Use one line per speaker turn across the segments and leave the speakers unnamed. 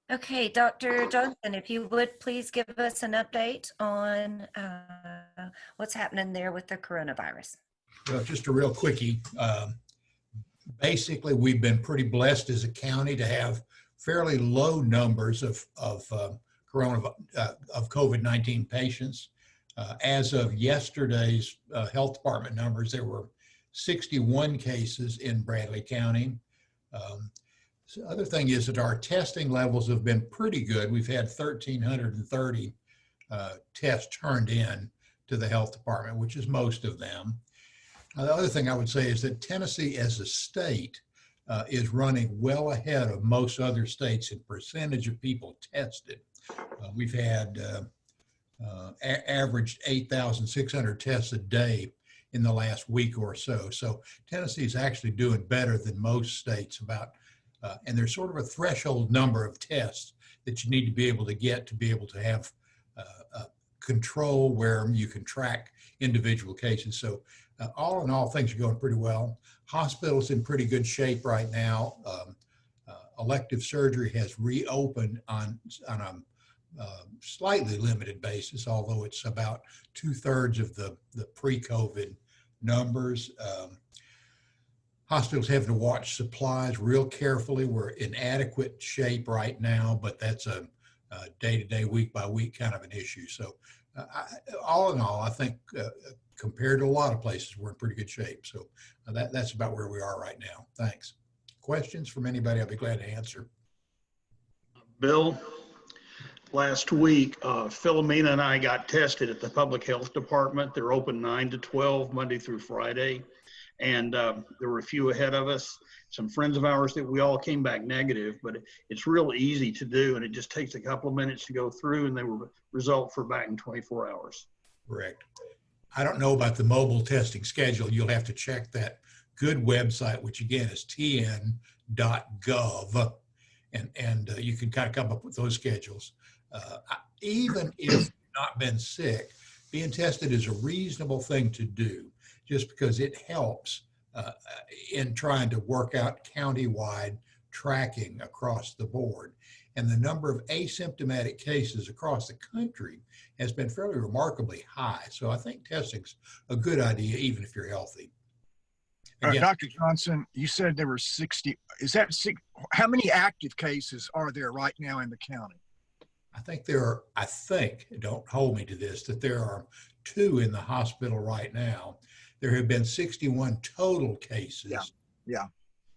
Okay, Dr. Johnson, if you would please give us an update on what's happening there with the coronavirus.
Well, just a real quickie. Basically, we've been pretty blessed as a county to have fairly low numbers of COVID-19 patients. As of yesterday's health department numbers, there were 61 cases in Bradley County. The other thing is that our testing levels have been pretty good. We've had 1,330 tests turned in to the health department, which is most of them. The other thing I would say is that Tennessee as a state is running well ahead of most other states in percentage of people tested. We've had averaged 8,600 tests a day in the last week or so. So Tennessee is actually doing better than most states and there's sort of a threshold number of tests that you need to be able to get to be able to have control where you can track individual cases. So all in all, things are going pretty well. Hospitals in pretty good shape right now. Elective surgery has reopened on a slightly limited basis, although it's about 2/3 of the pre-COVID numbers. Hospitals have to watch supplies real carefully. We're in adequate shape right now, but that's a day-to-day, week-by-week kind of an issue. So all in all, I think compared to a lot of places, we're in pretty good shape. So that's about where we are right now. Thanks. Questions from anybody? I'll be glad to answer.
Bill, last week, Philomena and I got tested at the public health department. They're open 9 to 12, Monday through Friday. And there were a few ahead of us, some friends of ours that we all came back negative, but it's real easy to do. And it just takes a couple of minutes to go through and they were result for back in 24 hours.
Correct. I don't know about the mobile testing schedule. You'll have to check that good website, which again is tn.gov. And you can kind of come up with those schedules. Even if you've not been sick, being tested is a reasonable thing to do, just because it helps in trying to work out countywide tracking across the board. And the number of asymptomatic cases across the country has been fairly remarkably high. So I think testing's a good idea, even if you're healthy. Again,
Dr. Johnson, you said there were 60. Is that how many active cases are there right now in the county?
I think, don't hold me to this, that there are 2 in the hospital right now. There have been 61 total cases.
Yeah.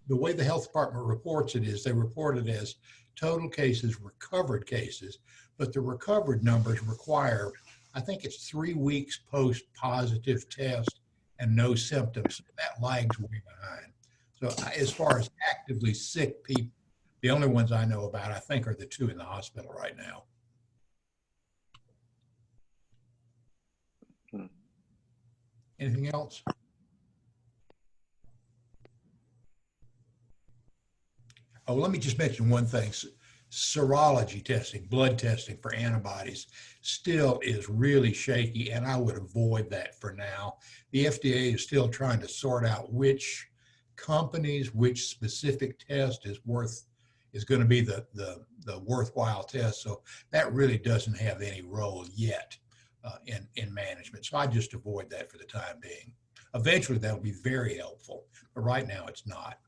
The way the health department reports it is they report it as total cases, recovered cases, but the recovered numbers require, I think it's 3 weeks post positive test and no symptoms. That lags way behind. So as far as actively sick people, the only ones I know about, I think, are the 2 in the hospital right now. Anything else? Oh, let me just mention one thing. Serology testing, blood testing for antibodies still is really shaky, and I would avoid that for now. The FDA is still trying to sort out which companies, which specific test is going to be the worthwhile test. So that really doesn't have any role yet in management. So I just avoid that for the time being. Eventually that'll be very helpful, but right now it's not.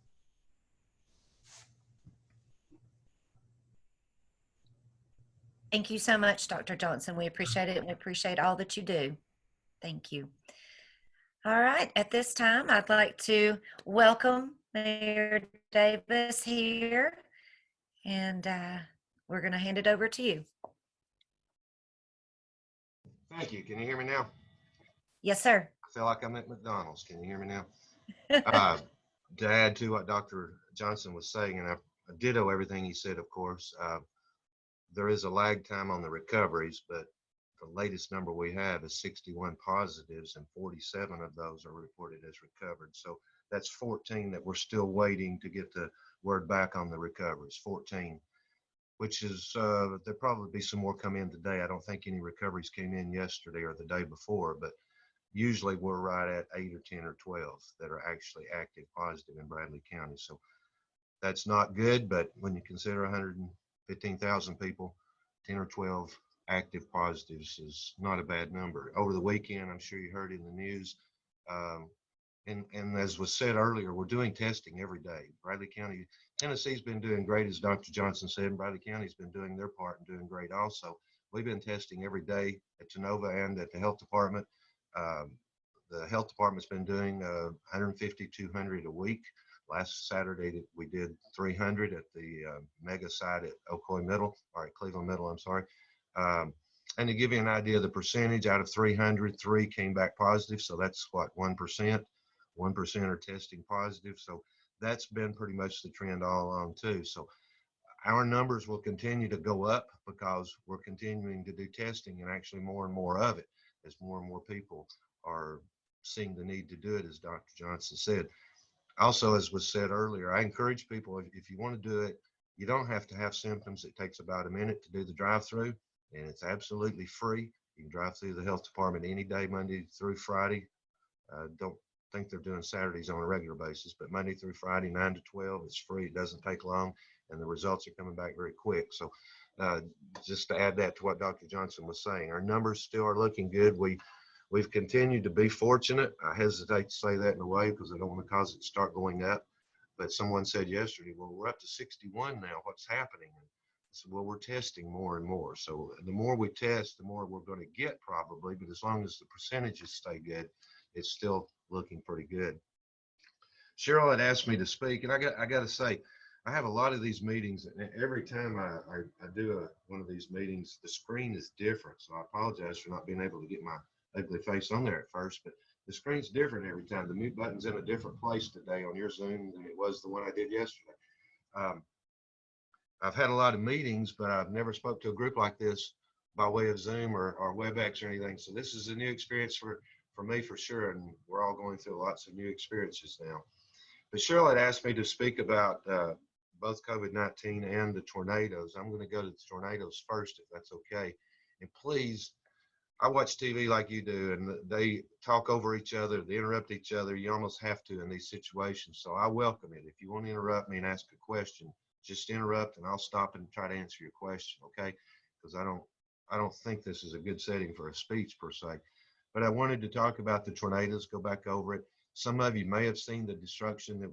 Thank you so much, Dr. Johnson. We appreciate it. We appreciate all that you do. Thank you. All right, at this time, I'd like to welcome Mayor Davis here, and we're going to hand it over to you.
Thank you. Can you hear me now?
Yes, sir.
I feel like I'm at McDonald's. Can you hear me now? To add to what Dr. Johnson was saying, and I ditto everything he said, of course, there is a lag time on the recoveries, but the latest number we have is 61 positives and 47 of those are reported as recovered. So that's 14 that we're still waiting to get the word back on the recoveries, 14, which is, there'll probably be some more come in today. I don't think any recoveries came in yesterday or the day before, but usually we're right at 8 or 10 or 12 that are actually active positive in Bradley County. So that's not good, but when you consider 15,000 people, 10 or 12 active positives is not a bad number. Over the weekend, I'm sure you heard in the news, um, and as was said earlier, we're doing testing every day. Bradley County, Tennessee's been doing great, as Dr. Johnson said, and Bradley County's been doing their part and doing great also. We've been testing every day at Tenova and at the health department. Um, the health department's been doing 150, 200 a week. Last Saturday, we did 300 at the mega site at Ocoee Middle, or at Cleveland Middle, I'm sorry. Um, and to give you an idea of the percentage, out of 300, 3 came back positive. So that's what, 1%. 1% are testing positive. So that's been pretty much the trend all along too. So our numbers will continue to go up because we're continuing to do testing, and actually more and more of it as more and more people are seeing the need to do it, as Dr. Johnson said. Also, as was said earlier, I encourage people, if you want to do it, you don't have to have symptoms. It takes about a minute to do the drive-through, and it's absolutely free. You can drive through the health department any day, Monday through Friday. Don't think they're doing Saturdays on a regular basis, but Monday through Friday, 9 to 12, it's free. It doesn't take long, and the results are coming back very quick. So just to add that to what Dr. Johnson was saying, our numbers still are looking good. We've continued to be fortunate. I hesitate to say that in a way because I don't want to cause it to start going up. But someone said yesterday, well, we're up to 61 now. What's happening? And I said, well, we're testing more and more. So the more we test, the more we're going to get probably. But as long as the percentages stay good, it's still looking pretty good. Cheryl had asked me to speak, and I got to say, I have a lot of these meetings, and every time I do one of these meetings, the screen is different. So I apologize for not being able to get my ugly face on there at first, but the screen's different every time. The mute button's in a different place today on your Zoom than it was the one I did yesterday. I've had a lot of meetings, but I've never spoke to a group like this by way of Zoom or WebEx or anything. So this is a new experience for me for sure, and we're all going through lots of new experiences now. But Cheryl had asked me to speak about both COVID-19 and the tornadoes. I'm going to go to the tornadoes first, if that's okay. And please, I watch TV like you do, and they talk over each other, they interrupt each other. You almost have to in these situations. So I welcome it. If you want to interrupt me and ask a question, just interrupt, and I'll stop and try to answer your question, okay? Because I don't think this is a good setting for a speech per se. But I wanted to talk about the tornadoes, go back over it. Some of you may have seen the destruction that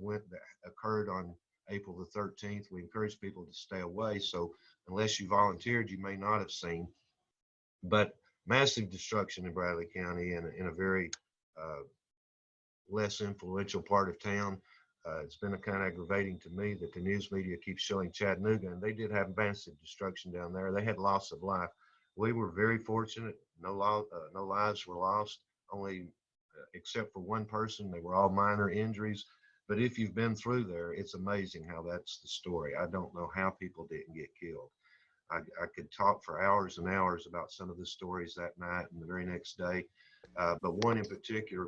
occurred on April the 13th. We encourage people to stay away. So unless you volunteered, you may not have seen. But massive destruction in Bradley County in a very less influential part of town. It's been kind of aggravating to me that the news media keeps showing Chattanooga, and they did have massive destruction down there. They had loss of life. We were very fortunate. No lives were lost, only except for one person. They were all minor injuries. But if you've been through there, it's amazing how that's the story. I don't know how people didn't get killed. I could talk for hours and hours about some of the stories that night and the very next day. But one in particular,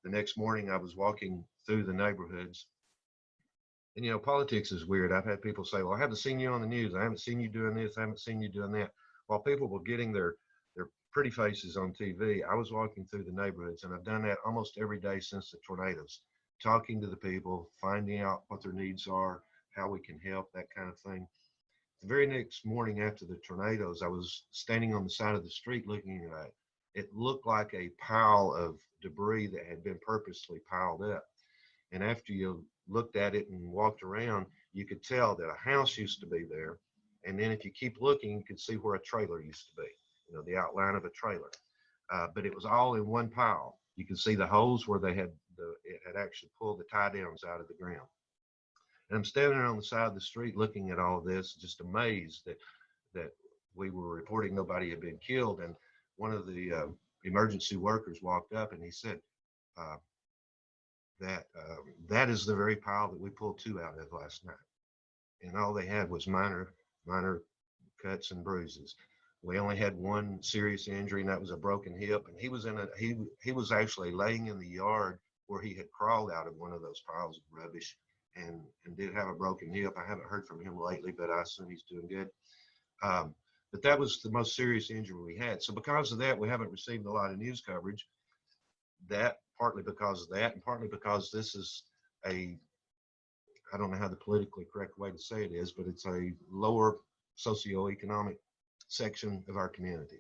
the next morning I was walking through the neighborhoods. And, you know, politics is weird. I've had people say, well, I haven't seen you on the news. I haven't seen you doing this. I haven't seen you doing that. While people were getting their pretty faces on TV, I was walking through the neighborhoods, and I've done that almost every day since the tornadoes, talking to the people, finding out what their needs are, how we can help, that kind of thing. The very next morning after the tornadoes, I was standing on the side of the street looking at it. It looked like a pile of debris that had been purposely piled up. And after you looked at it and walked around, you could tell that a house used to be there. And then if you keep looking, you could see where a trailer used to be, you know, the outline of a trailer. But it was all in one pile. You can see the holes where it had actually pulled the tie downs out of the ground. And I'm standing on the side of the street looking at all of this, just amazed that we were reporting nobody had been killed. And one of the emergency workers walked up and he said, that is the very pile that we pulled 2 out of last night. And all they had was minor cuts and bruises. We only had one serious injury, and that was a broken hip. And he was actually laying in the yard where he had crawled out of one of those piles of rubbish and did have a broken hip. I haven't heard from him lately, but I assume he's doing good. But that was the most serious injury we had. So because of that, we haven't received a lot of news coverage. That partly because of that, and partly because this is I don't know how the politically correct way to say it is, but it's a lower socioeconomic section of our community.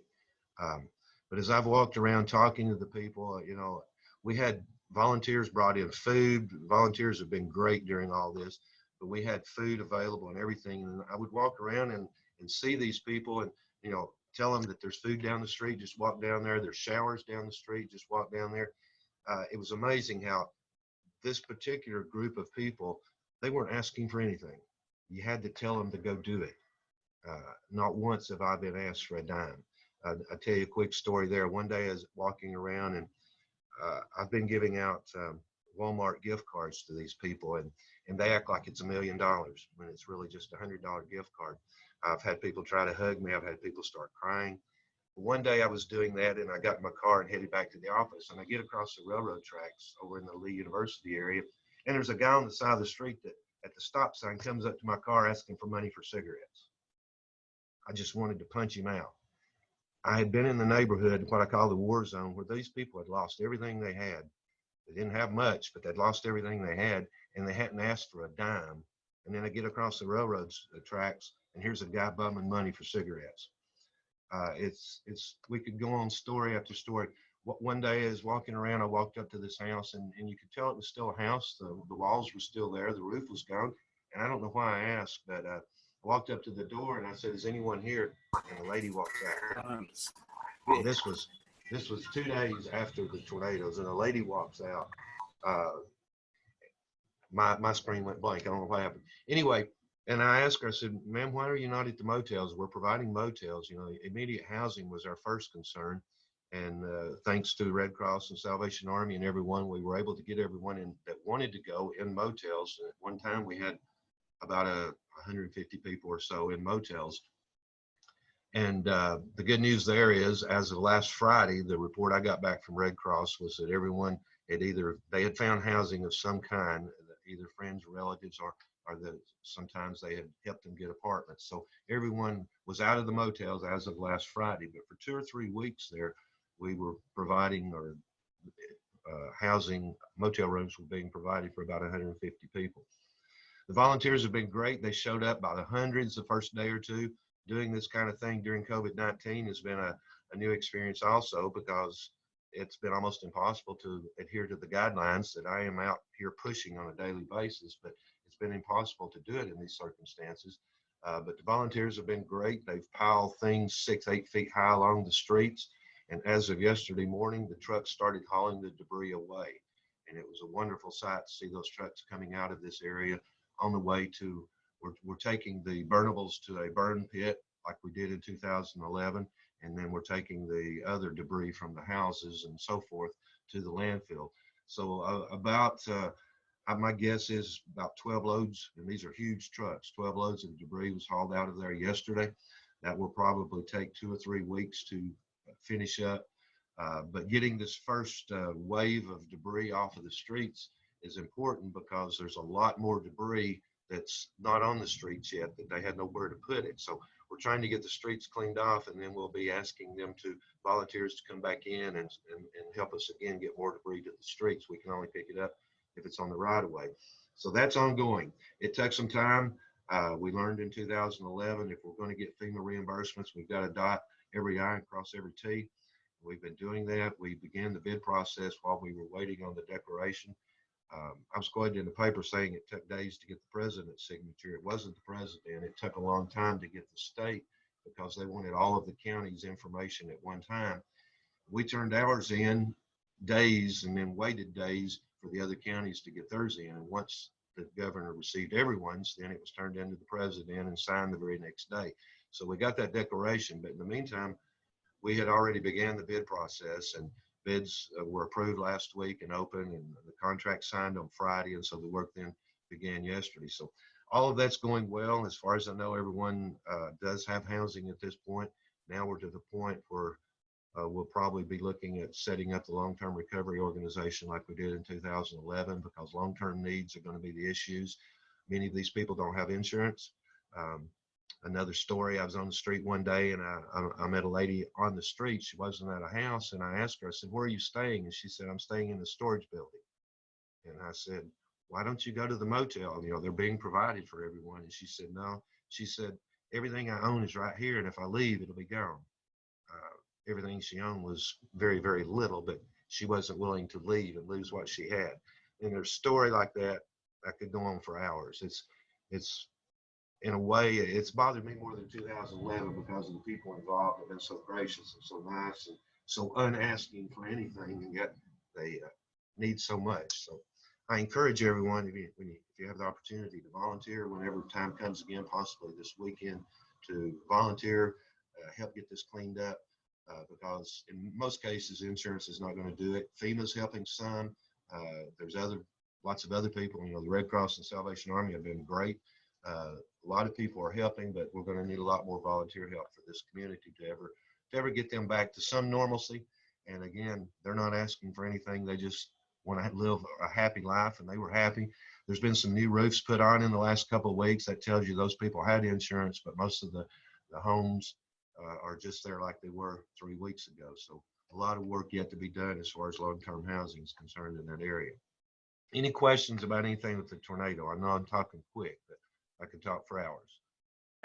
But as I've walked around talking to the people, you know, we had volunteers brought in food. Volunteers have been great during all this, but we had food available and everything. And I would walk around and see these people and, you know, tell them that there's food down the street, just walk down there. There's showers down the street, just walk down there. It was amazing how this particular group of people, they weren't asking for anything. You had to tell them to go do it. Not once have I been asked for a dime. I'll tell you a quick story there. One day I was walking around and I've been giving out Walmart gift cards to these people, and they act like it's $1 million when it's really just a $100 gift card. I've had people try to hug me. I've had people start crying. One day I was doing that and I got in my car and headed back to the office, and I get across the railroad tracks over in the Lee University area, and there's a guy on the side of the street that at the stop sign comes up to my car asking for money for cigarettes. I just wanted to punch him out. I had been in the neighborhood, what I call the war zone, where these people had lost everything they had. They didn't have much, but they'd lost everything they had, and they hadn't asked for a dime. And then I get across the railroad tracks, and here's a guy bumming money for cigarettes. We could go on story after story. One day I was walking around, I walked up to this house, and you could tell it was still a house. The walls were still there, the roof was gone, and I don't know why I asked, but I walked up to the door and I said, "Is anyone here?" And the lady walked out. This was 2 days after the tornadoes, and a lady walks out. My screen went blank. I don't know what happened. Anyway, and I asked her, I said, "Ma'am, why are you not at the motels? We're providing motels. You know, immediate housing was our first concern." And thanks to the Red Cross and Salvation Army and everyone, we were able to get everyone in that wanted to go in motels. And at one time we had about 150 people or so in motels. And the good news there is, as of last Friday, the report I got back from Red Cross was that everyone had they had found housing of some kind, either friends or relatives, or sometimes they had helped them get apartments. So everyone was out of the motels as of last Friday. But for 2 or 3 weeks there, we were providing housing, motel rooms were being provided for about 150 people. The volunteers have been great. They showed up by the hundreds the first day or two. Doing this kind of thing during COVID-19 has been a new experience also, because it's been almost impossible to adhere to the guidelines that I am out here pushing on a daily basis, but it's been impossible to do it in these circumstances. But the volunteers have been great. They've piled things 6, 8 feet high along the streets. And as of yesterday morning, the trucks started hauling the debris away. And it was a wonderful sight to see those trucks coming out of this area on the way to, we're taking the burnables to a burn pit like we did in 2011. And then we're taking the other debris from the houses and so forth to the landfill. So my guess is about 12 loads, and these are huge trucks, 12 loads of debris was hauled out of there yesterday. That will probably take 2 or 3 weeks to finish up. But getting this first wave of debris off of the streets is important, because there's a lot more debris that's not on the streets yet that they had nowhere to put it. So we're trying to get the streets cleaned off, and then we'll be asking them volunteers to come back in and help us again get more debris to the streets. We can only pick it up if it's on the right of way. So that's ongoing. It took some time. We learned in 2011, if we're going to get FEMA reimbursements, we've got to dot every I and cross every T. We've been doing that. We began the bid process while we were waiting on the declaration. I was quoted in the paper saying it took days to get the president's signature. It wasn't the president. It took a long time to get the state, because they wanted all of the county's information at one time. We turned ours in days and then waited days for the other counties to get theirs in. And once the governor received everyone's, then it was turned into the president and signed the very next day. So we got that declaration. But in the meantime, we had already began the bid process, and bids were approved last week and open, and the contract signed on Friday. And so the work then began yesterday. So all of that's going well. As far as I know, everyone does have housing at this point. Now we're to the point where we'll probably be looking at setting up the long-term recovery organization like we did in 2011, because long-term needs are going to be the issues. Many of these people don't have insurance. Another story, I was on the street one day, and I met a lady on the street. She wasn't at a house, and I asked her, I said, "Where are you staying?" And she said, "I'm staying in the storage building." And I said, "Why don't you go to the motel? You know, they're being provided for everyone." And she said, "No." She said, everything I own is right here, and if I leave, it'll be gone. Everything she owned was very, very little, but she wasn't willing to leave and lose what she had. And there's a story like that I could go on for hours. It's in a way, it's bothered me more than 2011 because of the people involved have been so gracious and so nice and so unasking for anything, and yet they need so much. So I encourage everyone, if you have the opportunity to volunteer whenever time comes again, possibly this weekend, to volunteer, help get this cleaned up. Because in most cases, insurance is not going to do it. FEMA's helping some. There's lots of other people. The Red Cross and Salvation Army have been great. A lot of people are helping, but we're going to need a lot more volunteer help for this community to ever get them back to some normalcy. And again, they're not asking for anything. They just want to live a happy life, and they were happy. There's been some new roofs put on in the last couple of weeks. That tells you those people had insurance, but most of the homes are just there like they were 3 weeks ago. So a lot of work yet to be done as far as long-term housing is concerned in that area. Any questions about anything with the tornado? I know I'm talking quick, but I could talk for hours.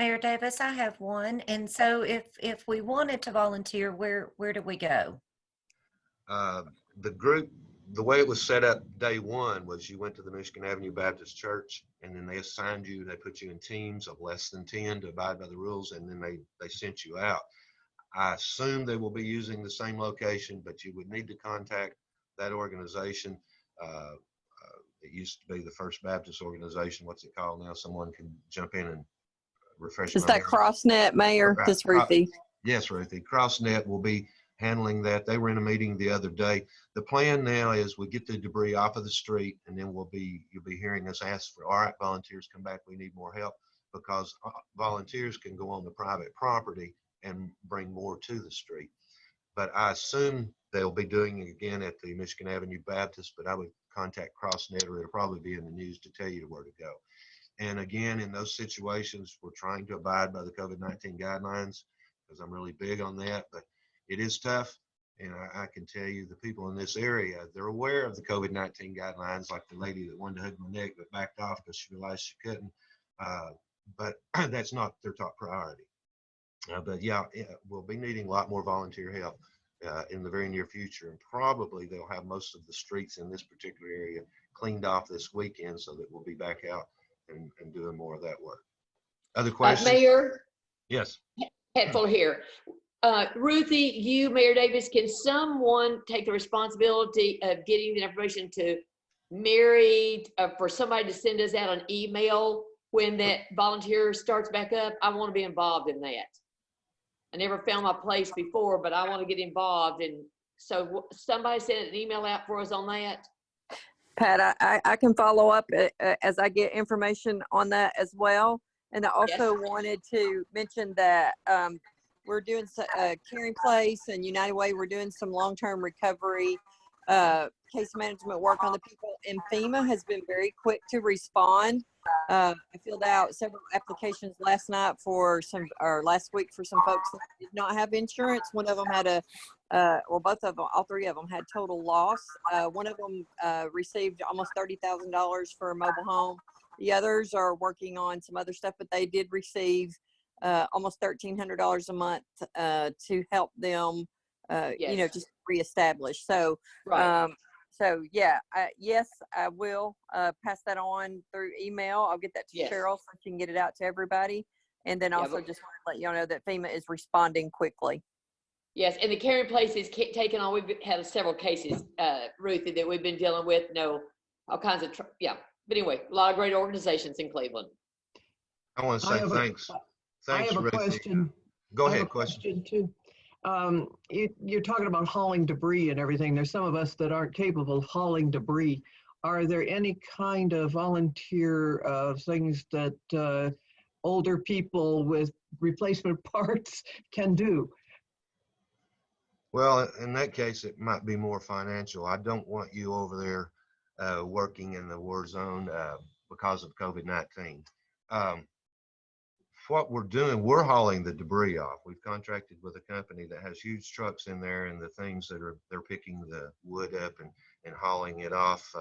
Mayor Davis, I have one. And so if we wanted to volunteer, where do we go?
The group, the way it was set up day one was you went to the Michigan Avenue Baptist Church, and then they assigned you, they put you in teams of less than 10 to abide by the rules, and then they sent you out. I assume they will be using the same location, but you would need to contact that organization. It used to be the First Baptist organization. What's it called now? Someone can jump in and refresh
Is
my
that
memory.
CrossNet, Mayor?
Right.
This Ruthie.
Yes, Ruthie. CrossNet will be handling that. They were in a meeting the other day. The plan now is we get the debris off of the street, and then you'll be hearing us ask for, all right, volunteers, come back. We need more help, because volunteers can go on the private property and bring more to the street. But I assume they'll be doing it again at the Michigan Avenue Baptist, but I would contact CrossNet, or it'll probably be in the news to tell you where to go. And again, in those situations, we're trying to abide by the COVID-19 guidelines, because I'm really big on that, but it is tough. And I can tell you, the people in this area, they're aware of the COVID-19 guidelines, like the lady that wanted to hug my neck but backed off because she realized she couldn't. But that's not their top priority. But yeah, we'll be needing a lot more volunteer help in the very near future. And probably they'll have most of the streets in this particular area cleaned off this weekend, so that we'll be back out and doing more of that work. Other questions?
Mayor
Yes.
Hetfield here. Ruthie, you, Mayor Davis, can someone take the responsibility of getting the information to Mary for somebody to send us out an email when that volunteer starts back up? I want to be involved in that. I never found my place before, but I want to get involved. And so somebody send an email out for us on that.
Pat, I can follow up as I get information on that as well. And I also wanted to mention that we're doing Caring Place and United Way. We're doing some long-term recovery case management work on the people. And FEMA has been very quick to respond. I filled out several applications last week for some folks that did not have insurance. One of them had all three of them had total loss. One of them received almost $30,000 for a mobile home. The others are working on some other stuff, but they did receive almost $1,300 a month to help them, just reestablish. So,
Right.
Yes, I will pass that on through email. I'll get that to Cheryl so she can get it out to everybody. And then also just want to let y'all know that FEMA is responding quickly.
Yes, and the Caring Place is taking on, we've had several cases, Ruthie, that we've been dealing with, all kinds of, But anyway, a lot of great organizations in Cleveland.
I want to say thanks.
I have a
Ruthie.
question.
Go ahead.
I have a question too. You're talking about hauling debris and everything. There's some of us that aren't capable of hauling debris. Are there any kind of volunteer things that older people with replacement parts can do?
Well, in that case, it might be more financial. I don't want you over there working in the war zone because of COVID-19. What we're doing, we're hauling the debris off. We've contracted with a company that has huge trucks in there, and the things that they're picking the wood up and hauling it off,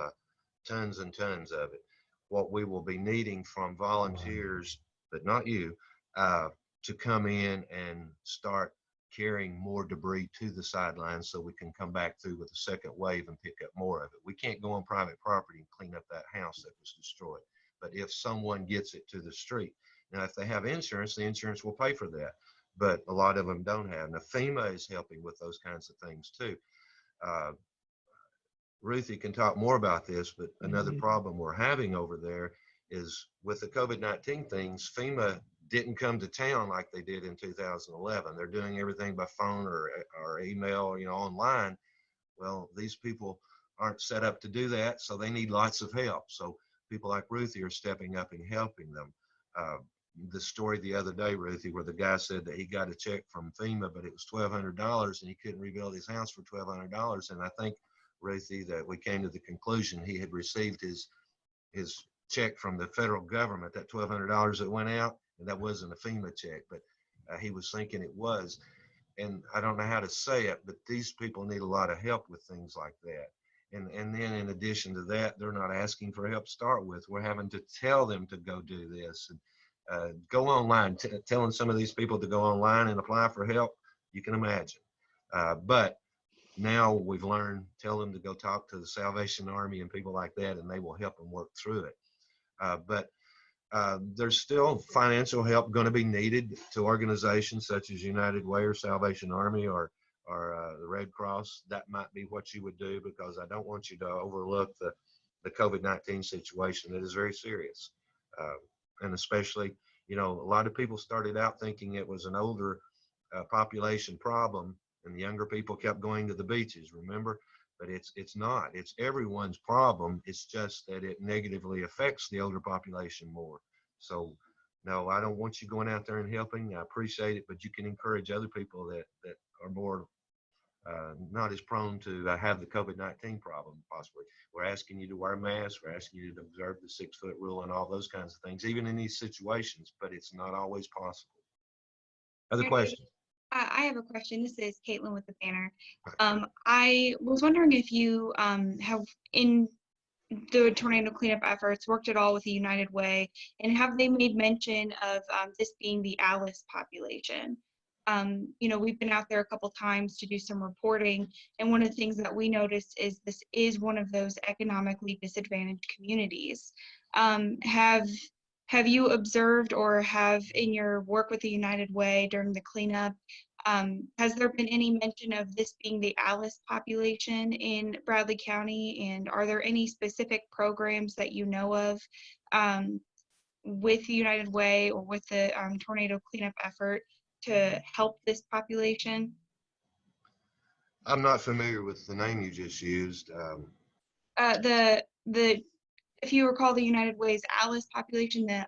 tons and tons of it. What we will be needing from volunteers, but not you, to come in and start carrying more debris to the sidelines so we can come back through with a second wave and pick up more of it. We can't go on private property and clean up that house that was destroyed. But if someone gets it to the street, now if they have insurance, the insurance will pay for that. But a lot of them don't have. Now FEMA is helping with those kinds of things too. Ruthie can talk more about this, but another problem we're having over there is with the COVID-19 things, FEMA didn't come to town like they did in 2011. They're doing everything by phone or email, online. Well, these people aren't set up to do that, so they need lots of help. So people like Ruthie are stepping up and helping them. The story the other day, Ruthie, where the guy said that he got a check from FEMA, but it was $1,200 and he couldn't rebuild his house for $1,200. And I think, Ruthie, that we came to the conclusion he had received his check from the federal government, that $1,200 that went out, and that wasn't a FEMA check, but he was thinking it was. And I don't know how to say it, but these people need a lot of help with things like that. And then in addition to that, they're not asking for help to start with. We're having to tell them to go do this and go online. Telling some of these people to go online and apply for help, you can imagine. But now we've learned, tell them to go talk to the Salvation Army and people like that, and they will help them work through it. But there's still financial help going to be needed to organizations such as United Way or Salvation Army or the Red Cross. That might be what you would do, because I don't want you to overlook the COVID-19 situation that is very serious. And especially, a lot of people started out thinking it was an older population problem, and the younger people kept going to the beaches, remember? But it's not. It's everyone's problem. It's just that it negatively affects the older population more. So, no, I don't want you going out there and helping. I appreciate it, but you can encourage other people that are more not as prone to have the COVID-19 problem, possibly. We're asking you to wear masks. We're asking you to observe the 6-foot rule and all those kinds of things, even in these situations, but it's not always possible. Other questions?
I have a question. This is Caitlin with the Banner. I was wondering if you have, in the tornado cleanup efforts, worked at all with the United Way, and have they made mention of this being the Alice population? We've been out there a couple times to do some reporting, and one of the things that we noticed is this is one of those economically disadvantaged communities. Have you observed, or have in your work with the United Way during the cleanup, has there been any mention of this being the Alice population in Bradley County? And are there any specific programs that you know of with the United Way or with the tornado cleanup effort to help this population?
I'm not familiar with the name you just used.
If you recall, the United Way's Alice population, the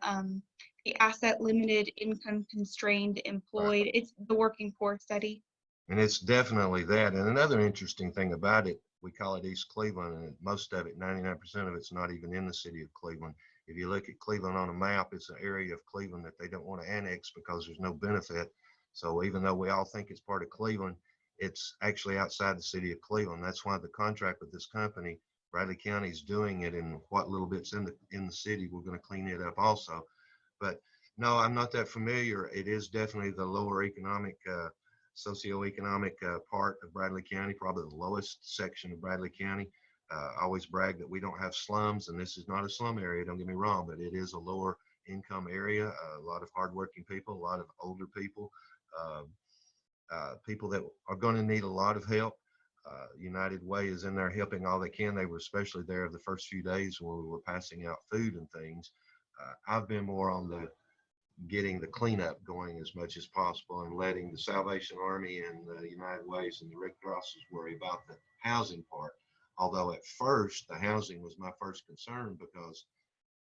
asset limited, income constrained, employed, it's the working poor study.
And it's definitely that. And another interesting thing about it, we call it East Cleveland, and most of it, 99% of it's not even in the city of Cleveland. If you look at Cleveland on a map, it's an area of Cleveland that they don't want to annex because there's no benefit. So even though we all think it's part of Cleveland, it's actually outside the city of Cleveland. That's why the contract with this company, Bradley County, is doing it, and what little bits in the city, we're going to clean it up also. But no, I'm not that familiar. It is definitely the lower economic, socioeconomic part of Bradley County, probably the lowest section of Bradley County. I always brag that we don't have slums, and this is not a slum area, don't get me wrong, but it is a lower income area. A lot of hardworking people, a lot of older people, people that are going to need a lot of help. United Way is in there helping all they can. They were especially there the first few days when we were passing out food and things. I've been more on the getting the cleanup going as much as possible, and letting the Salvation Army and the United Ways and the Red Crosses worry about the housing part. Although at first the housing was my first concern, because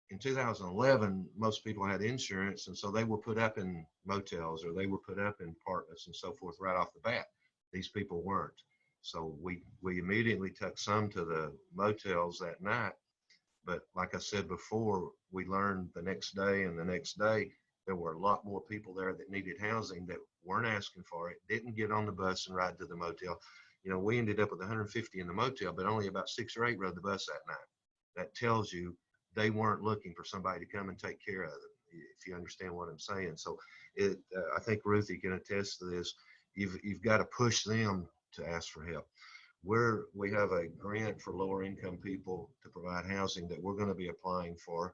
in 2011 most people had insurance, and so they were put up in motels or they were put up in apartments and so forth right off the bat. These people weren't. So we immediately took some to the motels that night. But like I said before, we learned the next day and the next day, there were a lot more people there that needed housing that weren't asking for it, didn't get on the bus and ride to the motel. We ended up with 150 in the motel, but only about 6 or 8 rode the bus that night. That tells you they weren't looking for somebody to come and take care of them. if you understand what I'm saying. So I think Ruthie can attest to this. You've got to push them to ask for help. We have a grant for lower income people to provide housing that we're going to be applying for.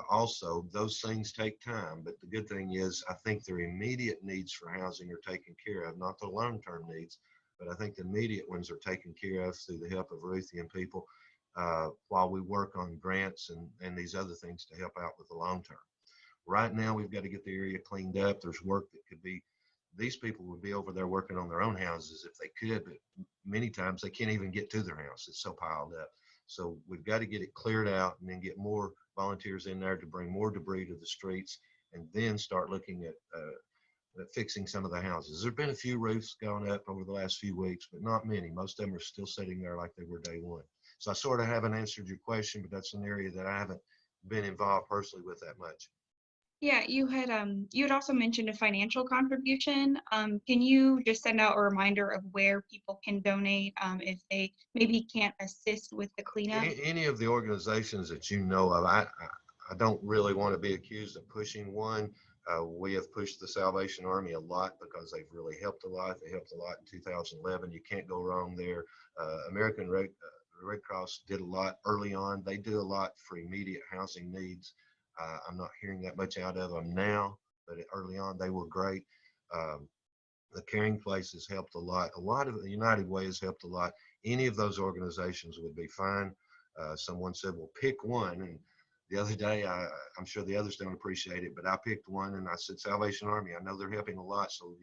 Also, those things take time, but the good thing is I think their immediate needs for housing are taken care of, not the long-term needs, but I think the immediate ones are taken care of through the help of Ruthie and people while we work on grants and these other things to help out with the long-term. Right now, we've got to get the area cleaned up. There's work that could be, these people would be over there working on their own houses if they could, but many times they can't even get to their house. It's so piled up. So we've got to get it cleared out and then get more volunteers in there to bring more debris to the streets and then start looking at fixing some of the houses. There've been a few roofs going up over the last few weeks, but not many. Most of them are still sitting there like they were day one. So I sort of haven't answered your question, but that's an area that I haven't been involved personally with that much.
Yeah, you had also mentioned a financial contribution. Can you just send out a reminder of where people can donate if they maybe can't assist with the cleanup?
Any of the organizations that you know of, I don't really want to be accused of pushing one. We have pushed the Salvation Army a lot because they've really helped a lot. They helped a lot in 2011. You can't go wrong there. American Red Cross did a lot early on. They do a lot for immediate housing needs. I'm not hearing that much out of them now, but early on they were great. The Caring Place has helped a lot. A lot of the United Way has helped a lot. Any of those organizations would be fine. Someone said, well, pick one. And the other day, I'm sure the others don't appreciate it, but I picked one and I said, Salvation Army. I know they're helping a lot. So,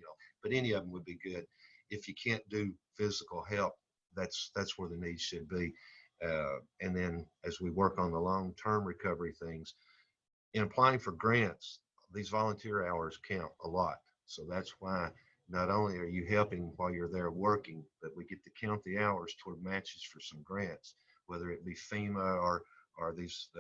but any of them would be good. If you can't do physical help, that's where the needs should be. And then as we work on the long-term recovery things, in applying for grants, these volunteer hours count a lot. So that's why not only are you helping while you're there working, but we get to count the hours toward matches for some grants, whether it be FEMA or these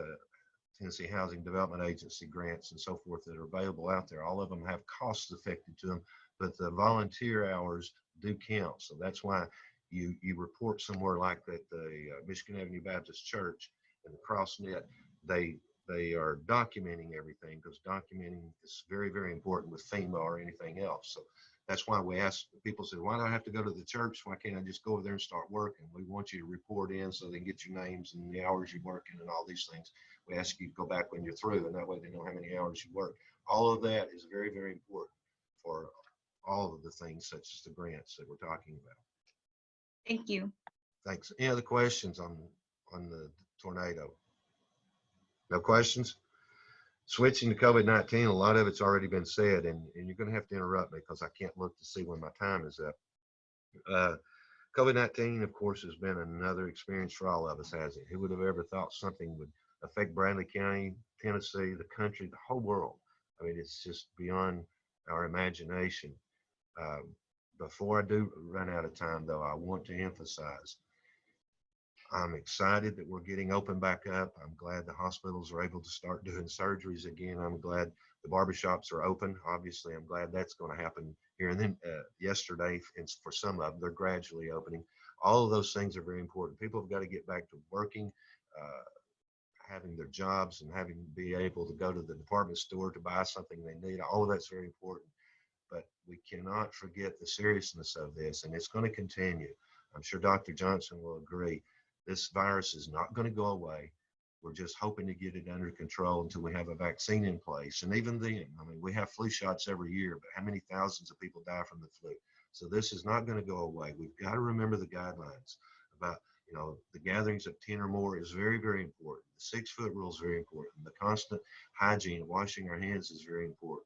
Tennessee Housing Development Agency grants and so forth that are available out there. All of them have costs affected to them, but the volunteer hours do count. So that's why you report somewhere like that, the Michigan Avenue Baptist Church and the CrossNet, they are documenting everything because documenting is very, very important with FEMA or anything else. So that's why we ask people, say, why do I have to go to the church? Why can't I just go over there and start working? We want you to report in so they can get your names and the hours you're working and all these things. We ask you to go back when you're through, and that way they know how many hours you work. All of that is very, very important for all of the things such as the grants that we're talking about.
Thank you.
Thanks. Any other questions on the tornado? No questions? Switching to COVID-19, a lot of it's already been said, and you're going to have to interrupt me because I can't look to see when my time is up. COVID-19, of course, has been another experience for all of us, hasn't it? Who would have ever thought something would affect Bradley County, Tennessee, the country, the whole world? I mean, it's just beyond our imagination. Before I do run out of time, though, I want to emphasize I'm excited that we're getting open back up. I'm glad the hospitals are able to start doing surgeries again. I'm glad the barbershops are open. Obviously, I'm glad that's going to happen here. And then yesterday, and for some of them, they're gradually opening. All of those things are very important. People have got to get back to working, having their jobs, and having to be able to go to the department store to buy something they need. All of that's very important. But we cannot forget the seriousness of this, and it's going to continue. I'm sure Dr. Johnson will agree. This virus is not going to go away. We're just hoping to get it under control until we have a vaccine in place. And even then, I mean, we have flu shots every year, but how many thousands of people die from the flu? So this is not going to go away. We've got to remember the guidelines about, the gatherings of 10 or more is very, very important. The 6-foot rule is very important. The constant hygiene, washing our hands is very important.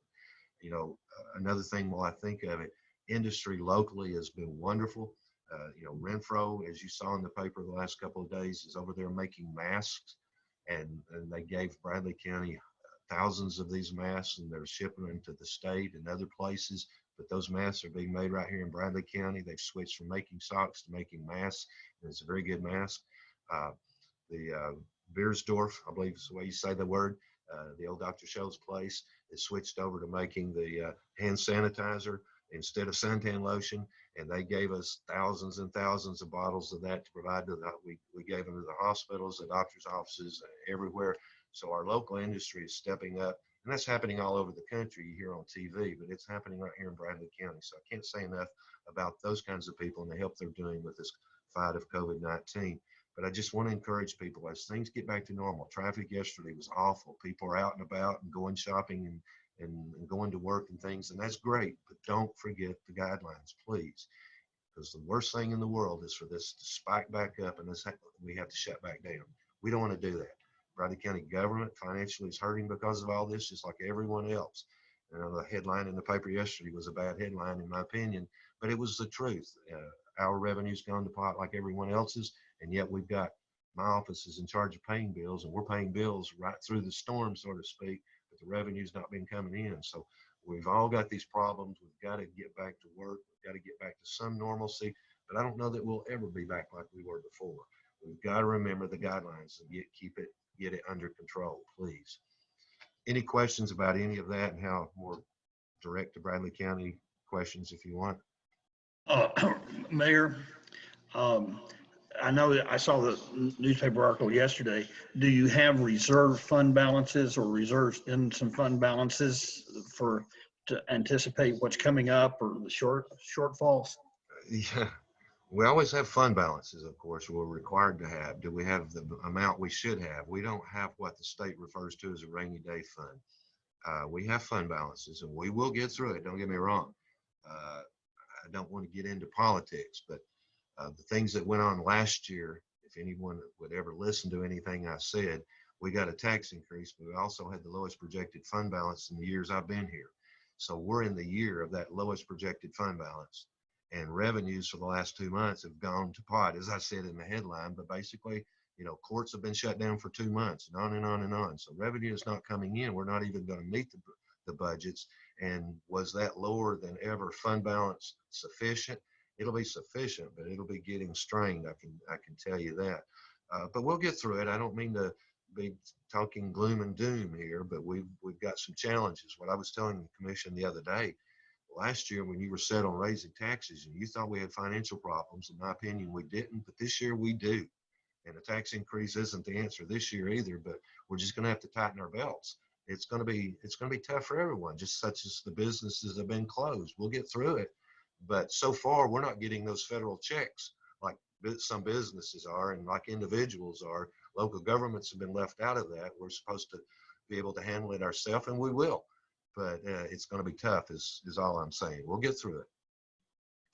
Another thing while I think of it, industry locally has been wonderful. Renfro, as you saw in the paper the last couple of days, is over there making masks, and they gave Bradley County thousands of these masks, and they're shipping them to the state and other places. But those masks are being made right here in Bradley County. They've switched from making socks to making masks, and it's a very good mask. The Beersdorf, I believe is the way you say the word, the old Dr. Scholl's place, is switched over to making the hand sanitizer instead of suntan lotion, and they gave us thousands and thousands of bottles of that to provide to we gave them to the hospitals, the doctor's offices, everywhere. So our local industry is stepping up And that's happening all over the country. You hear on TV, but it's happening right here in Bradley County. So I can't say enough about those kinds of people and the help they're doing with this fight of COVID-19. But I just want to encourage people as things get back to normal. Traffic yesterday was awful. People are out and about and going shopping and going to work and things, and that's great. But don't forget the guidelines, please. Because the worst thing in the world is for this to spike back up and we have to shut back down. We don't want to do that. Bradley County government financially is hurting because of all this, just like everyone else. You know, the headline in the paper yesterday was a bad headline, in my opinion, but it was the truth. Our revenue's gone to pot like everyone else's, and yet we've got my office is in charge of paying bills, and we're paying bills right through the storm, so to speak, but the revenue's not been coming in. So we've all got these problems. We've got to get back to work. We've got to get back to some normalcy, but I don't know that we'll ever be back like we were before. We've got to remember the guidelines and get it under control, please. Any questions about any of that and how more direct to Bradley County questions if you want?
Mayor, I know that I saw the newspaper article yesterday. Do you have reserve fund balances or reserves in some fund balances to anticipate what's coming up or the shortfalls?
Yeah, we always have fund balances, of course, we're required to have. Do we have the amount we should have? We don't have what the state refers to as a rainy day fund. We have fund balances and we will get through it. Don't get me wrong. I don't want to get into politics, but the things that went on last year, if anyone would ever listen to anything I said, we got a tax increase, but we also had the lowest projected fund balance in the years I've been here. So we're in the year of that lowest projected fund balance, and revenues for the last 2 months have gone to pot, as I said in the headline, but basically, you know, courts have been shut down for 2 months and on and on and on. So revenue is not coming in. We're not even going to meet the budgets. And was that lower than ever fund balance sufficient? It'll be sufficient, but it'll be getting strained. I can tell you that. But we'll get through it. I don't mean to be talking gloom and doom here, but we've got some challenges. What I was telling the commission the other day, last year when you were set on raising taxes and you thought we had financial problems, in my opinion, we didn't, but this year we do. And a tax increase isn't the answer this year either, but we're just going to have to tighten our belts. It's going to be tough for everyone, just such as the businesses have been closed. We'll get through it. But so far, we're not getting those federal checks like some businesses are and like individuals are. Local governments have been left out of that. We're supposed to be able to handle it ourselves, and we will. But it's going to be tough is all I'm saying. We'll get through it.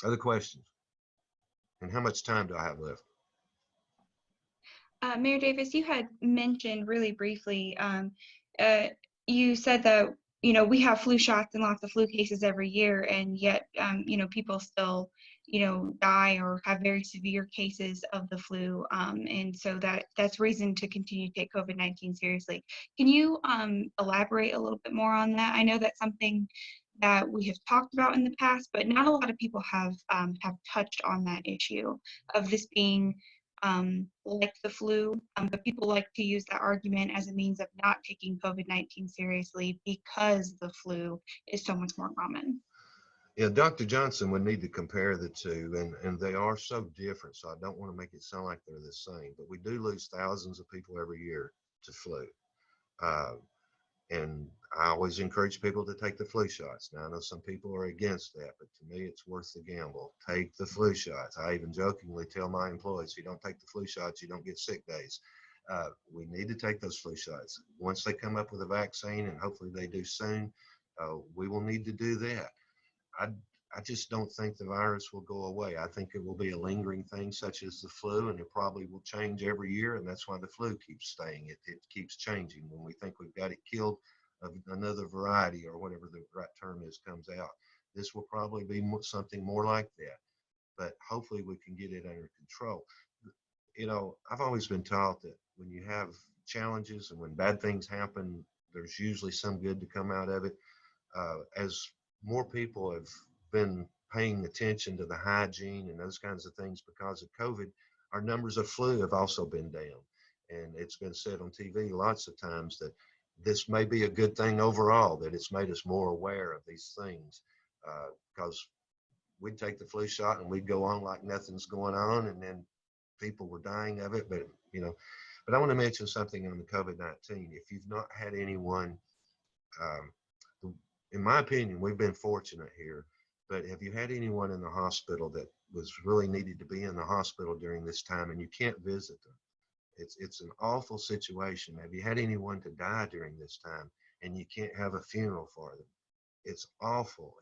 Other questions? And how much time do I have left?
Mayor Davis, you had mentioned really briefly, you said that, you know, we have flu shots and lots of flu cases every year, and yet, you know, people still, you know, die or have very severe cases of the flu. And so that's reason to continue to take COVID-19 seriously. Can you elaborate a little bit more on that? I know that's something that we have talked about in the past, but not a lot of people have touched on that issue of this being like the flu, but people like to use that argument as a means of not taking COVID-19 seriously because the flu is so much more common.
Yeah, Dr. Johnson would need to compare the two, and they are so different, so I don't want to make it sound like they're the same, but we do lose thousands of people every year to flu. And I always encourage people to take the flu shots. Now, I know some people are against that, but to me, it's worth the gamble. Take the flu shots. I even jokingly tell my employees, if you don't take the flu shots, you don't get sick days. We need to take those flu shots. Once they come up with a vaccine, and hopefully they do soon, we will need to do that. I just don't think the virus will go away. I think it will be a lingering thing such as the flu, and it probably will change every year, and that's why the flu keeps staying. It keeps changing. When we think we've got it killed, another variety or whatever the right term is comes out. This will probably be something more like that, but hopefully we can get it under control. You know, I've always been taught that when you have challenges and when bad things happen, there's usually some good to come out of it. As more people have been paying attention to the hygiene and those kinds of things because of COVID, our numbers of flu have also been down. And it's been said on TV lots of times that this may be a good thing overall, that it's made us more aware of these things, because we'd take the flu shot and we'd go on like nothing's going on, and then people were dying of it. But, you know, but I want to mention something on the COVID-19. If you've not had anyone In my opinion, we've been fortunate here, but have you had anyone in the hospital that was really needed to be in the hospital during this time and you can't visit them? It's an awful situation. Have you had anyone to die during this time and you can't have a funeral for them? It's awful.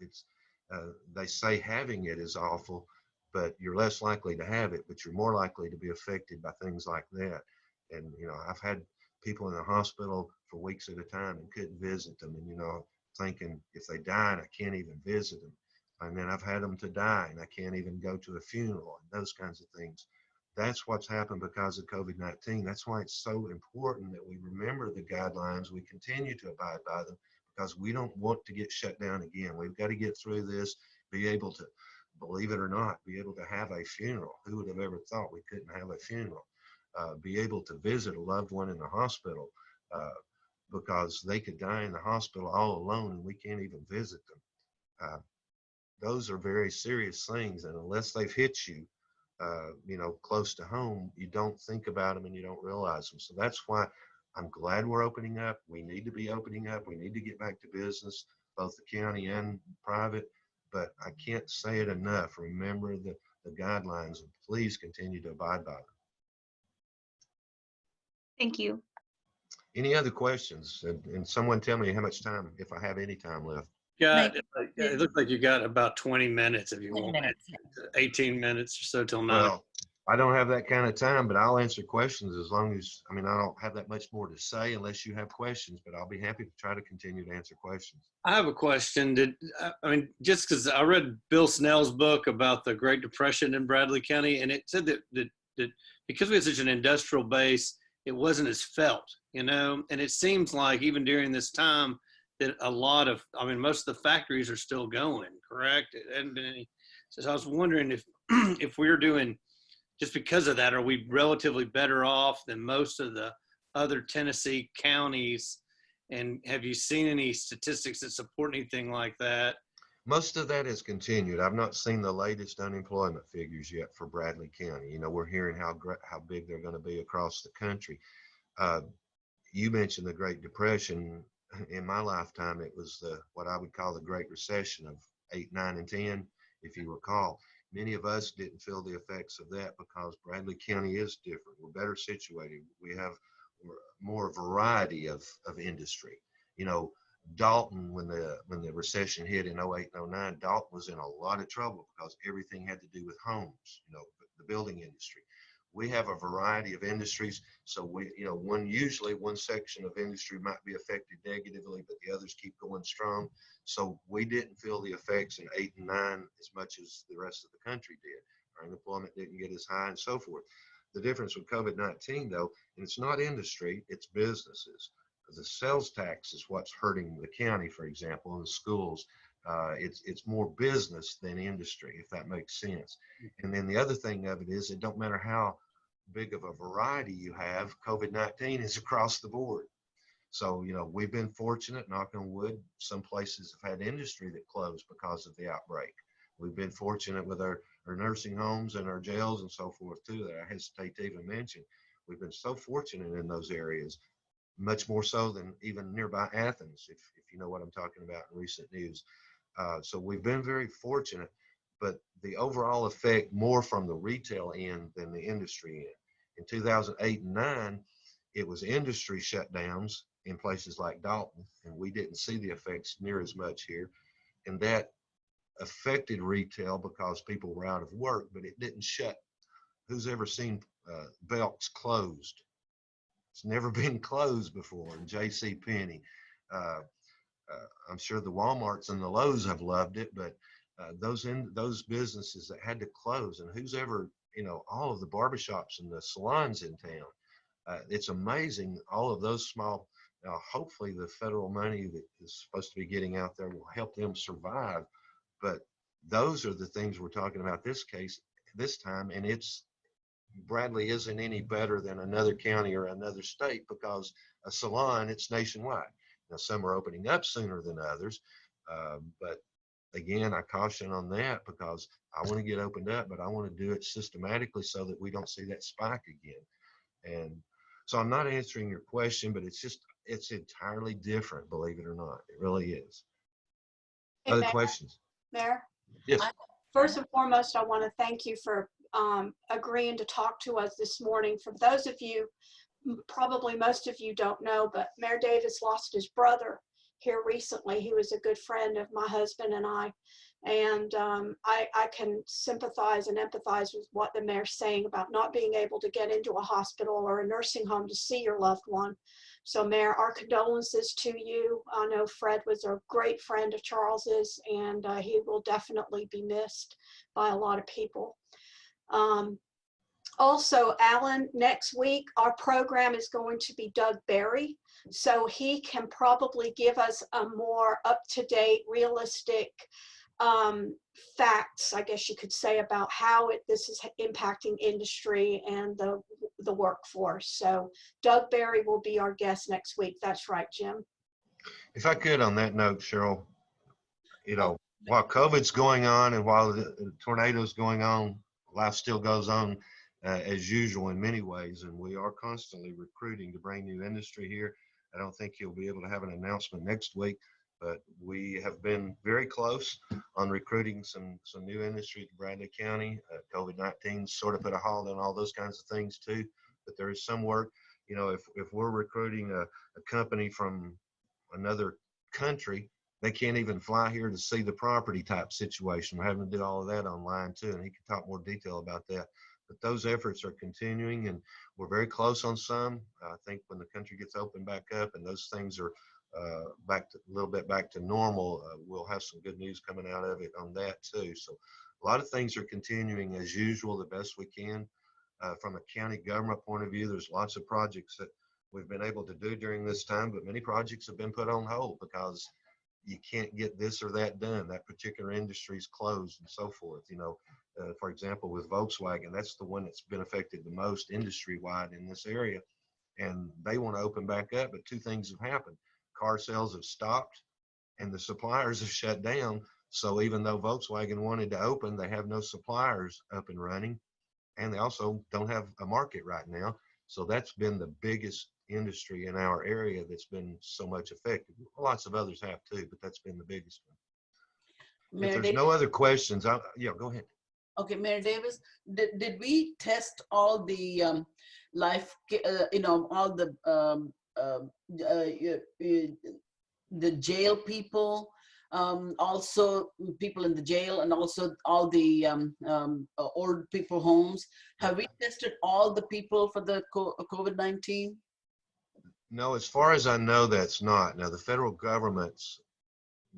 They say having it is awful, but you're less likely to have it, but you're more likely to be affected by things like that. And, I've had people in the hospital for weeks at a time and couldn't visit them. And, thinking if they died, I can't even visit them. And then I've had them to die and I can't even go to a funeral and those kinds of things. That's what's happened because of COVID-19. That's why it's so important that we remember the guidelines, we continue to abide by them, because we don't want to get shut down again. We've got to get through this, be able to, believe it or not, be able to have a funeral. Who would have ever thought we couldn't have a funeral? Be able to visit a loved one in the hospital, because they could die in the hospital all alone and we can't even visit them. Those are very serious things, and unless they've hit you, close to home, you don't think about them and you don't realize them. So that's why I'm glad we're opening up. We need to be opening up. We need to get back to business, both the county and private, but I can't say it enough. Remember the guidelines and please continue to abide by them.
Thank you.
Any other questions? And someone tell me how much time, if I have any time left.
It looks like you got about 20 minutes if you
20
want.
minutes.
18 minutes or so till 9.
Well, I don't have that kind of time, but I'll answer questions as long as, I don't have that much more to say unless you have questions, but I'll be happy to try to continue to answer questions.
I have a question. Just because I read Bill Snell's book about the Great Depression in Bradley County, and it said that because we had such an industrial base, it wasn't as felt, and it seems like even during this time that a lot of, most of the factories are still going, correct? It hadn't been any. So I was wondering if we're doing, just because of that, are we relatively better off than most of the other Tennessee counties? And have you seen any statistics that support anything like that?
Most of that has continued. I've not seen the latest unemployment figures yet for Bradley County. We're hearing how big they're going to be across the country. You mentioned the Great Depression. In my lifetime, it was what I would call the Great Recession of 8, 9, and 10, if you recall. Many of us didn't feel the effects of that because Bradley County is different. We're better situated. We have more variety of industry. Dalton, when the recession hit in 08 and 09, Dalton was in a lot of trouble because everything had to do with homes, the building industry. We have a variety of industries, so usually one section of industry might be affected negatively, but the others keep going strong. So we didn't feel the effects in 8 and 9 as much as the rest of the country did. Our unemployment didn't get as high and so forth. The difference with COVID-19, though, and it's not industry, it's businesses. The sales tax is what's hurting the county, for example, and the schools. It's more business than industry, if that makes sense. And then the other thing of it is, it don't matter how big of a variety you have, COVID-19 is across the board. So, we've been fortunate, knock on wood. Some places have had industry that closed because of the outbreak. We've been fortunate with our nursing homes and our jails and so forth too, that I hesitate to even mention. We've been so fortunate in those areas, much more so than even nearby Athens, if you know what I'm talking about in recent news. So we've been very fortunate, but the overall effect more from the retail end than the industry end. In 2008 and 9, it was industry shutdowns in places like Dalton, and we didn't see the effects near as much here. And that affected retail because people were out of work, but it didn't shut. Who's ever seen Belk's closed? It's never been closed before. And J.C. Penney, I'm sure the Walmarts and the Lowe's have loved it, but those businesses that had to close, and who's ever, all of the barbershops and the salons in town, it's amazing. All of those small, hopefully the federal money that is supposed to be getting out there will help them survive. But those are the things we're talking about this time, and Bradley isn't any better than another county or another state because a salon, it's nationwide. Now, some are opening up sooner than others, but again, I caution on that because I want to get opened up, but I want to do it systematically so that we don't see that spike again. And so I'm not answering your question, but it's just, it's entirely different, believe it or not. It really is.
Hey,
Other
Mayor,
questions?
Mayor,
Yes.
first and foremost, I want to thank you for agreeing to talk to us this morning. For those of you, probably most of you don't know, but Mayor Davis lost his brother here recently. He was a good friend of my husband and I. And I can sympathize and empathize with what the mayor's saying about not being able to get into a hospital or a nursing home to see your loved one. So Mayor, our condolences to you. I know Fred was a great friend of Charles's, and he will definitely be missed by a lot of people. Also, Alan, next week, our program is going to be Doug Barry. So he can probably give us a more up-to-date, realistic facts, I guess you could say, about how this is impacting industry and the workforce. So Doug Barry will be our guest next week. That's right, Jim.
If I could, on that note, Cheryl, while COVID's going on and while the tornado's going on, life still goes on as usual in many ways, and we are constantly recruiting to bring new industry here. I don't think you'll be able to have an announcement next week, but we have been very close on recruiting some new industry to Bradley County. COVID-19 sort of put a halt on all those kinds of things too, but there is some work. If we're recruiting a company from another country, they can't even fly here to see the property type situation. We're having to do all of that online too, and he can talk more detail about that. But those efforts are continuing, and we're very close on some. I think when the country gets open back up and those things are a little bit back to normal, we'll have some good news coming out of it on that too. So a lot of things are continuing as usual, the best we can. From a county government point of view, there's lots of projects that we've been able to do during this time, but many projects have been put on hold because you can't get this or that done. That particular industry's closed and so forth. For example, with Volkswagen, that's the one that's been affected the most industry-wide in this area, and they want to open back up, but two things have happened. Car sales have stopped and the suppliers have shut down. So even though Volkswagen wanted to open, they have no suppliers up and running, and they also don't have a market right now. So that's been the biggest industry in our area that's been so much affected. Lots of others have too, but that's been the biggest one. If there's no other questions, yeah, go ahead.
Okay, Mayor Davis, did we test all the all the jail people, also people in the jail, and also all the old people homes? Have we tested all the people for the COVID-19?
No, as far as I know, that's not. Now, the federal government's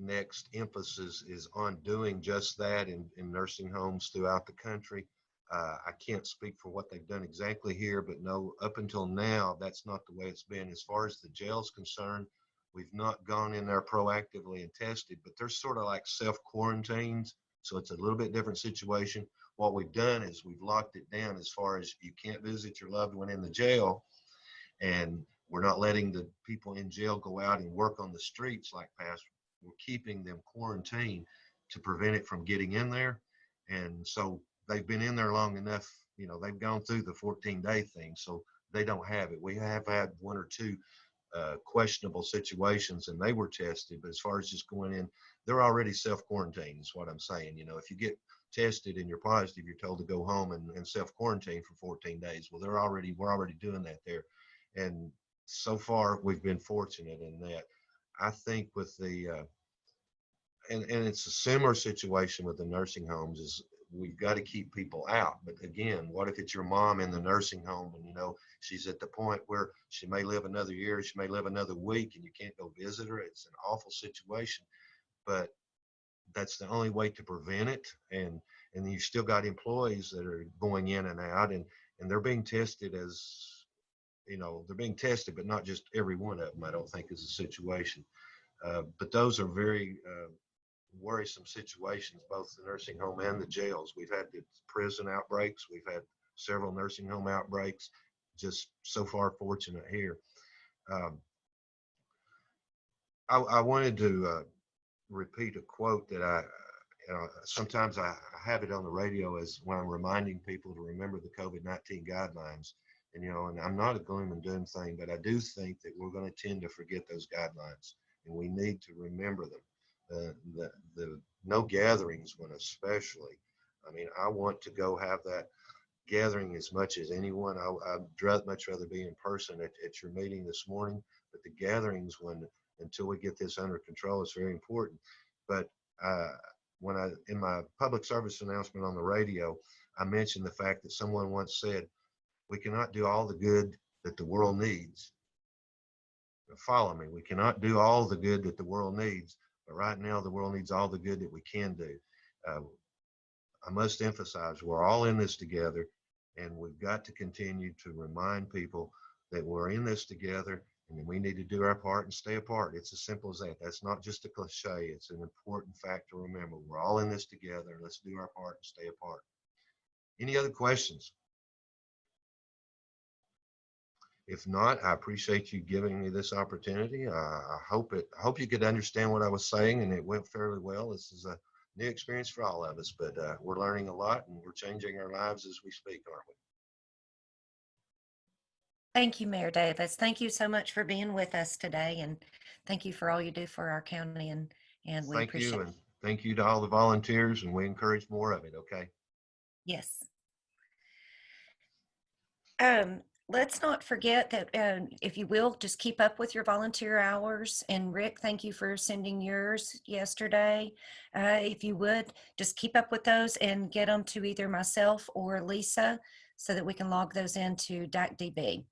next emphasis is on doing just that in nursing homes throughout the country. I can't speak for what they've done exactly here, but no, up until now, that's not the way it's been. As far as the jail's concerned, we've not gone in there proactively and tested, but they're sort of like self-quarantines, so it's a little bit different situation. What we've done is we've locked it down as far as you can't visit your loved one in the jail, and we're not letting the people in jail go out and work on the streets like past. We're keeping them quarantined to prevent it from getting in there. And so they've been in there long enough, they've gone through the 14-day thing, so they don't have it. We have had one or two questionable situations and they were tested, but as far as just going in, they're already self-quarantined is what I'm saying. If you get tested and you're positive, you're told to go home and self-quarantine for 14 days. Well, we're already doing that there. And so far we've been fortunate in that. I think with the, and it's a similar situation with the nursing homes, is we've got to keep people out. But again, what if it's your mom in the nursing home and she's at the point where she may live another year, she may live another week, and you can't go visit her? It's an awful situation, but that's the only way to prevent it. And you've still got employees that are going in and out, and they're being tested they're being tested, but not just every one of them, I don't think, is the situation. But those are very worrisome situations, both the nursing home and the jails. We've had the prison outbreaks. We've had several nursing home outbreaks. Just so far fortunate here. I wanted to repeat a quote that sometimes I have it on the radio as when I'm reminding people to remember the COVID-19 guidelines. And, and I'm not a gloom and doom thing, but I do think that we're going to tend to forget those guidelines, and we need to remember them. The no gatherings one especially. I mean, I want to go have that gathering as much as anyone. I'd much rather be in person at your meeting this morning, but the gatherings, until we get this under control, is very important. But in my public service announcement on the radio, I mentioned the fact that someone once said, we cannot do all the good that the world needs. Now, follow me. We cannot do all the good that the world needs, but right now the world needs all the good that we can do. I must emphasize, we're all in this together, and we've got to continue to remind people that we're in this together, and we need to do our part and stay apart. It's as simple as that. That's not just a cliche. It's an important fact to remember. We're all in this together. Let's do our part and stay apart. Any other questions? If not, I appreciate you giving me this opportunity. I hope you could understand what I was saying, and it went fairly well. This is a new experience for all of us, but we're learning a lot, and we're changing our lives as we speak, aren't we?
Thank you, Mayor Davis. Thank you so much for being with us today, and thank you for all you do for our county, and we
Thank
appreciate
you,
it.
and thank you to all the volunteers, and we encourage more of it, okay?
Yes. Let's not forget that if you will, just keep up with your volunteer hours. And Rick, thank you for sending yours yesterday. If you would, just keep up with those and get them to either myself or Lisa so that we can log those into DACDB.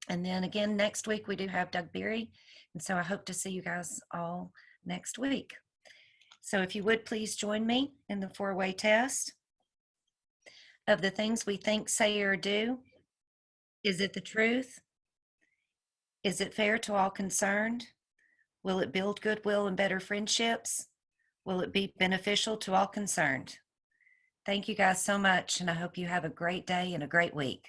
And then again, next week we do have Doug Beery. And so I hope to see you guys all next week. So if you would please join me in the 4-way test. Of the things we think, say, or do, is it the truth? Is it fair to all concerned? Will it build goodwill and better friendships? Will it be beneficial to all concerned? Thank you guys so much, and I hope you have a great day and a great week.